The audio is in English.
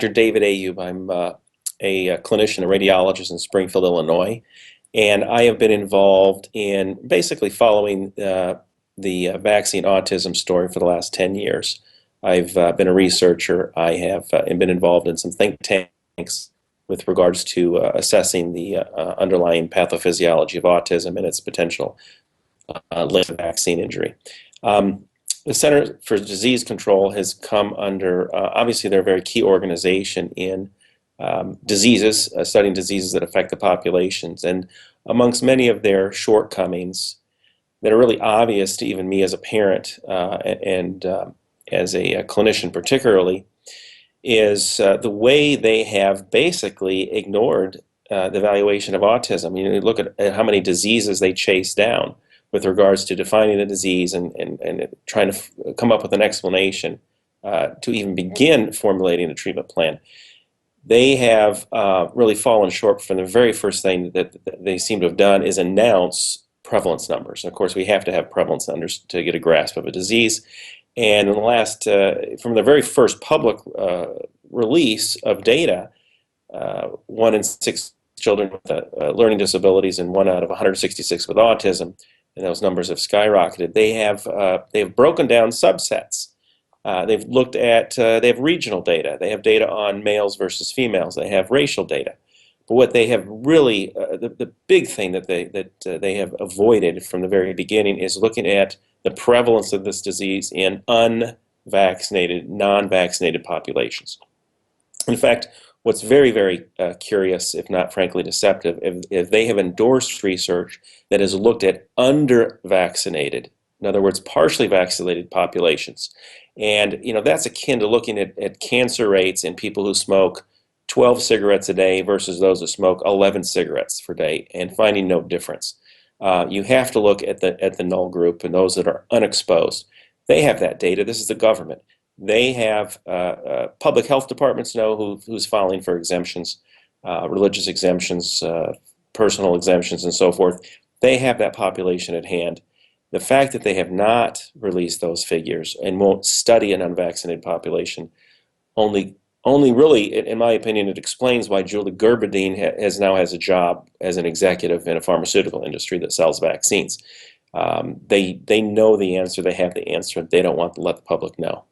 David Ayoub. I'm a clinician, a radiologist in Springfield, Illinois, and I have been involved in basically following the vaccine autism story for the last 10 years. I've been a researcher. I have been involved in some think tanks with regards to assessing the underlying pathophysiology of autism and its potential link to vaccine injury. The Center for Disease Control has come under, obviously they're a very key organization in diseases, studying diseases that affect the populations. And amongst many of their shortcomings that are really obvious to even me as a parent and as a clinician particularly, is the way they have basically ignored the evaluation of autism. You look at how many diseases they chase down with regards to defining the disease and trying to come up with an explanation to even begin formulating a treatment plan. They have really fallen short from the very first thing that they seem to have done is announce prevalence numbers. And of course, we have to have prevalence numbers to get a grasp of a disease. And in the last, from the very first public release of data, 1 in 6 children with learning disabilities and 1 out of 166 with autism, and those numbers have skyrocketed. They've broken down subsets. They've looked at, they have regional data. They have data on males versus females. They have racial data. But what they have really, the big thing that they have avoided from the very beginning is looking at the prevalence of this disease in unvaccinated, non-vaccinated populations. In fact, what's very, very curious, if not frankly deceptive, if they have endorsed research that has looked at under-vaccinated, in other words, partially vaccinated populations. And that's akin to looking at cancer rates in people who smoke 12 cigarettes a day versus those who smoke 11 cigarettes per day and finding no difference. You have to look at the null group and those that are unexposed. They have that data. This is the government. They have public health departments know who's filing for exemptions, religious exemptions, personal exemptions, and so forth. They have that population at hand. The fact that they have not released those figures and won't study an unvaccinated population only really, in my opinion, it explains why Julie Gerberding now has a job as an executive in a pharmaceutical industry that sells vaccines. They know the answer. They have the answer. They don't want to let the public know.